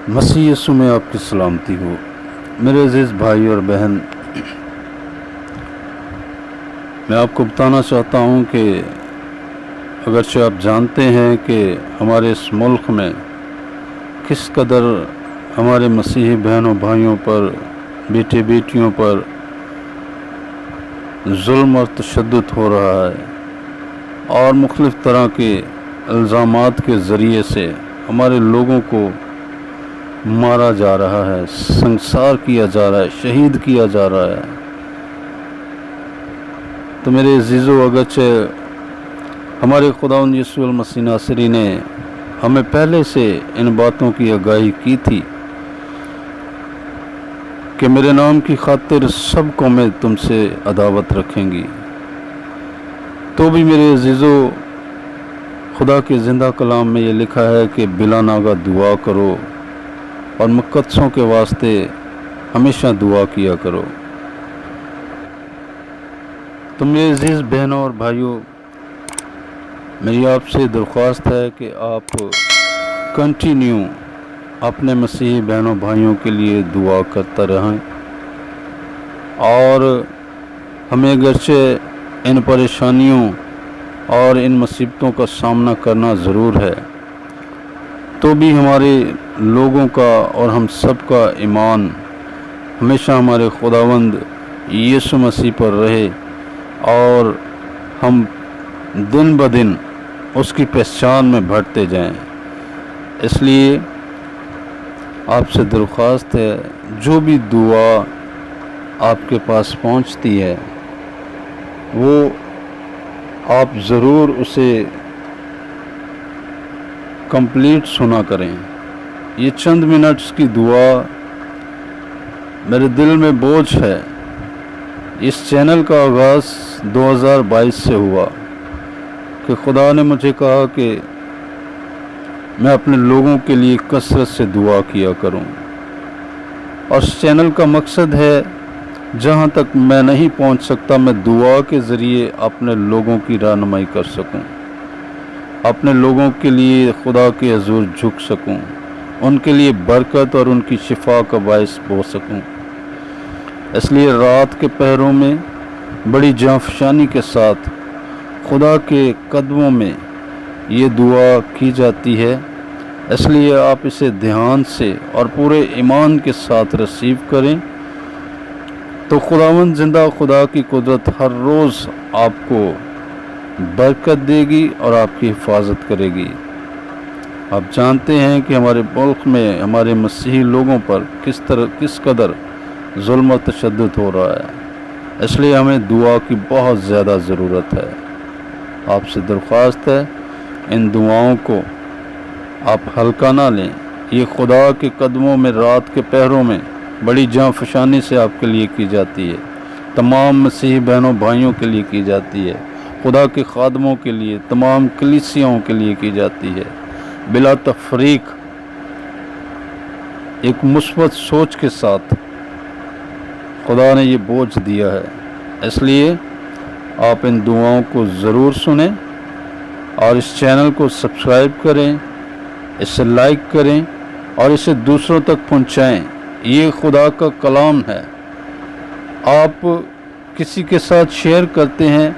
مسیح یسوع میں آپ کی سلامتی ہو میرے عزیز بھائی اور بہن۔ میں آپ کو بتانا چاہتا ہوں کہ اگرچہ آپ جانتے ہیں کہ ہمارے اس ملک میں کس قدر ہمارے مسیحی بہنوں بھائیوں پر، بیٹے بیٹیوں پر ظلم اور تشدد ہو رہا ہے، اور مختلف طرح کے الزامات کے ذریعے سے ہمارے لوگوں کو مارا جا رہا ہے، سنگسار کیا جا رہا ہے، شہید کیا جا رہا ہے۔ تو میرے عزیزو، اگرچہ ہمارے خداوند یسوع المسیح ناصری نے ہمیں پہلے سے ان باتوں کی آگاہی کی تھی کہ میرے نام کی خاطر سب قومیں تم سے عداوت رکھیں گی، تو بھی میرے عزیزو، خدا کے زندہ کلام میں یہ لکھا ہے کہ بلا ناغہ دعا کرو اور مقدسوں کے واسطے ہمیشہ دعا کیا کرو۔ تو میرے عزیز بہنوں اور بھائیوں، میری آپ سے درخواست ہے کہ آپ کنٹینیو اپنے مسیحی بہنوں بھائیوں کے لیے دعا کرتا رہیں، اور ہمیں اگرچہ ان پریشانیوں اور ان مصیبتوں کا سامنا کرنا ضرور ہے، تو بھی ہمارے لوگوں کا اور ہم سب کا ایمان ہمیشہ ہمارے خداوند یسوع مسیح پر رہے، اور ہم دن بدن اس کی پہچان میں بڑھتے جائیں۔ اس لیے آپ سے درخواست ہے، جو بھی دعا آپ کے پاس پہنچتی ہے وہ آپ ضرور اسے کمپلیٹ سنا کریں۔ یہ چند منٹس کی دعا میرے دل میں بوجھ ہے۔ اس چینل کا آغاز 2022 سے ہوا کہ خدا نے مجھے کہا کہ میں اپنے لوگوں کے لیے کثرت سے دعا کیا کروں، اور اس چینل کا مقصد ہے جہاں تک میں نہیں پہنچ سکتا، میں دعا کے ذریعے اپنے لوگوں کی رہنمائی کر سکوں، اپنے لوگوں کے لیے خدا کے حضور جھک سکوں، ان کے لیے برکت اور ان کی شفا کا باعث ہو سکوں۔ اس لیے رات کے پہروں میں بڑی جانفشانی کے ساتھ خدا کے قدموں میں یہ دعا کی جاتی ہے۔ اس لیے آپ اسے دھیان سے اور پورے ایمان کے ساتھ ریسیو کریں، تو خداوند زندہ خدا کی قدرت ہر روز آپ کو برکت دے گی اور آپ کی حفاظت کرے گی۔ آپ جانتے ہیں کہ ہمارے ملک میں ہمارے مسیحی لوگوں پر کس قدر ظلم و تشدد ہو رہا ہے، اس لیے ہمیں دعا کی بہت زیادہ ضرورت ہے۔ آپ سے درخواست ہے، ان دعاؤں کو آپ ہلکا نہ لیں۔ یہ خدا کے قدموں میں رات کے پہروں میں بڑی جاں فشانی سے آپ کے لیے کی جاتی ہے، تمام مسیحی بہنوں بھائیوں کے لیے کی جاتی ہے، خدا کے خادموں کے لیے، تمام کلیسیاؤں کے لیے کی جاتی ہے، بلا تفریق ایک مثبت سوچ کے ساتھ خدا نے یہ بوجھ دیا ہے۔ اس لیے آپ ان دعاؤں کو ضرور سنیں، اور اس چینل کو سبسکرائب کریں، اسے لائک کریں اور اسے دوسروں تک پہنچائیں۔ یہ خدا کا کلام ہے۔ آپ کسی کے ساتھ شیئر کرتے ہیں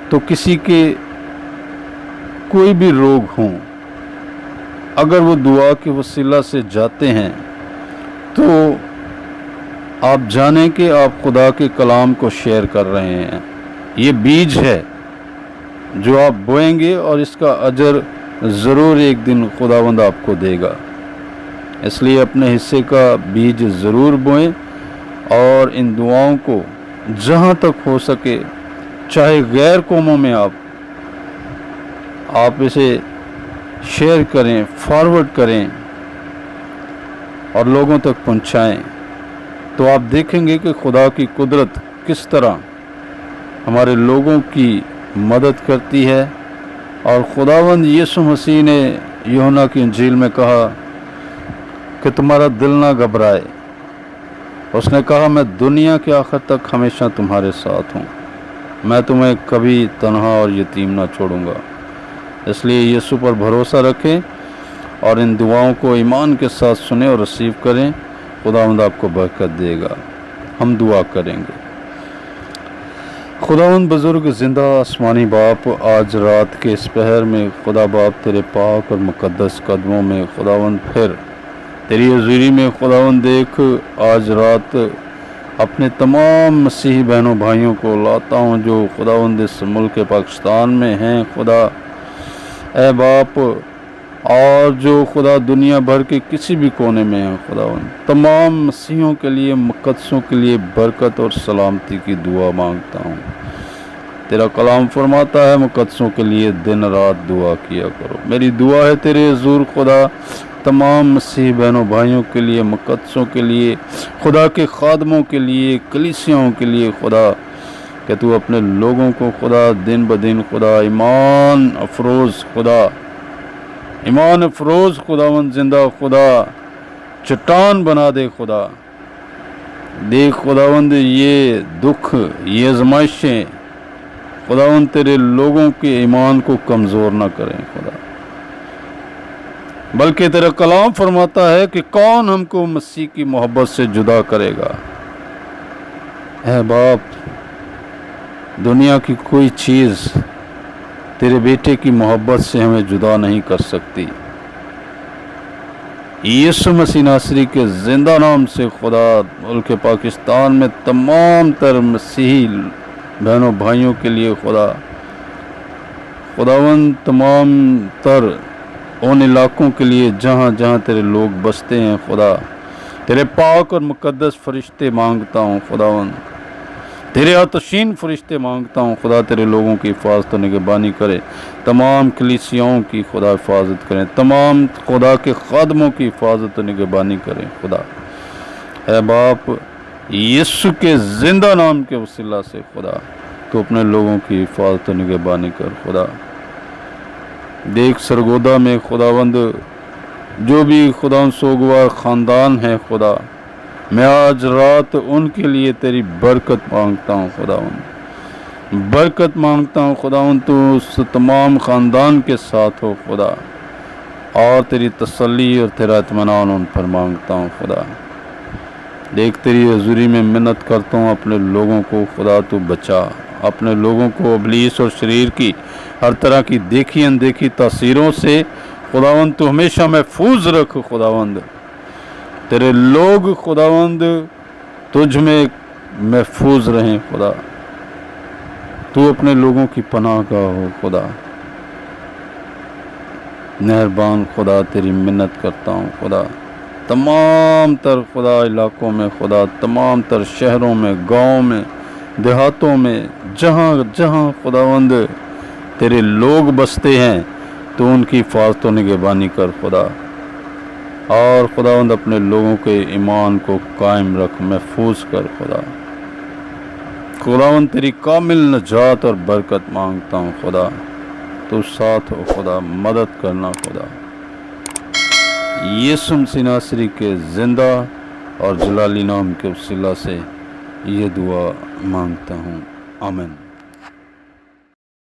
تو کسی کے کوئی بھی روگ ہوں، اگر وہ دعا کے وسیلہ سے جاتے ہیں تو آپ جانیں کہ آپ خدا کے کلام کو شیئر کر رہے ہیں۔ یہ بیج ہے جو آپ بوئیں گے، اور اس کا اجر ضرور ایک دن خداوند آپ کو دے گا۔ اس لیے اپنے حصے کا بیج ضرور بوئیں، اور ان دعاؤں کو جہاں تک ہو سکے، چاہے غیر قوموں میں آپ اسے شیئر کریں، فارورڈ کریں اور لوگوں تک پہنچائیں، تو آپ دیکھیں گے کہ خدا کی قدرت کس طرح ہمارے لوگوں کی مدد کرتی ہے۔ اور خداوند یسوع مسیح نے یوحنا کی انجیل میں کہا کہ تمہارا دل نہ گھبرائے۔ اس نے کہا، میں دنیا کے آخر تک ہمیشہ تمہارے ساتھ ہوں، میں تمہیں کبھی تنہا اور یتیم نہ چھوڑوں گا۔ اس لیے یسوع پر بھروسہ رکھیں اور ان دعاؤں کو ایمان کے ساتھ سنیں اور ریسیو کریں. خداوند آپ کو برکت دے گا. ہم دعا کریں گے. خداوند بزرگ زندہ آسمانی باپ، آج رات کے اس پہر میں خدا باپ تیرے پاک اور مقدس قدموں میں خداوند پھر تیری حضوری میں خداوند دیکھ آج رات اپنے تمام مسیحی بہنوں بھائیوں کو لاتا ہوں جو خداوند اس ملک پاکستان میں ہیں. خدا اے باپ، اور جو خدا دنیا بھر کے کسی بھی کونے میں ہیں خداوند، تمام مسیحوں کے لیے مقدسوں کے لیے برکت اور سلامتی کی دعا مانگتا ہوں. تیرا کلام فرماتا ہے مقدسوں کے لیے دن رات دعا کیا کرو. میری دعا ہے تیرے حضور خدا تمام مسیحی بہنوں بھائیوں کے لیے، مقدسوں کے لیے، خدا کے خادموں کے لیے، کلیسیاؤں کے لیے خدا، کہ تو اپنے لوگوں کو خدا دن بدن خدا ایمان افروز خداوند زندہ خدا چٹان بنا دے. خدا دیکھ خداوند یہ دکھ، یہ آزمائشیں خداوند تیرے لوگوں کے ایمان کو کمزور نہ کریں خدا، بلکہ تیرا کلام فرماتا ہے کہ کون ہم کو مسیح کی محبت سے جدا کرے گا. اے باپ، دنیا کی کوئی چیز تیرے بیٹے کی محبت سے ہمیں جدا نہیں کر سکتی. یسوع مسیح ناصری کے زندہ نام سے خدا ملک پاکستان میں تمام تر مسیحی بہنوں بھائیوں کے لیے خداوند تمام تر ان علاقوں کے لیے جہاں جہاں تیرے لوگ بستے ہیں خدا، تیرے پاک اور مقدس فرشتے مانگتا ہوں خداوند، تیرے آتشین فرشتے مانگتا ہوں خدا، تیرے لوگوں کی حفاظت و نگہبانی کرے، تمام کلیسیاؤں کی خدا حفاظت کریں، تمام خدا کے خادموں کی حفاظت و نگہبانی کریں خدا. اے باپ، یسوع کے زندہ نام کے وسیلہ سے خدا تو اپنے لوگوں کی حفاظت و نگہبانی کر خدا. دیکھ سرگودا میں خداوند جو بھی خداوند سوگوار خاندان ہے خدا، میں آج رات ان کے لیے تیری برکت مانگتا ہوں خداوند، برکت مانگتا ہوں خداوند، تو اس تمام خاندان کے ساتھ ہو خدا، اور تیری تسلی اور تیرا اطمینان ان پر مانگتا ہوں خدا. دیکھ تیری حضوری میں منت کرتا ہوں اپنے لوگوں کو خدا تو بچا، اپنے لوگوں کو ابلیس اور شریر کی ہر طرح کی دیکھی اندیکھی تاثیروں سے خداوند تو ہمیشہ محفوظ رکھ خداوند. تیرے لوگ خداوند تجھ میں محفوظ رہیں خدا، تو اپنے لوگوں کی پناہ گاہ ہو خدا. مہربان خدا، تیری منت کرتا ہوں خدا، تمام تر خدا علاقوں میں خدا، تمام تر شہروں میں، گاؤں میں، دیہاتوں میں، جہاں جہاں خداوند تیرے لوگ بستے ہیں تو ان کی حفاظت و نگہبانی کر خدا، اور خداوند اپنے لوگوں کے ایمان کو قائم رکھ، محفوظ کر خدا. خداوند تیری کامل نجات اور برکت مانگتا ہوں خدا، تو ساتھ ہو خدا، مدد کرنا خدا. یسوع مسیح ناصری کے زندہ اور جلالی نام کے وسیلہ سے یہ دعا مانگتا ہوں، آمین.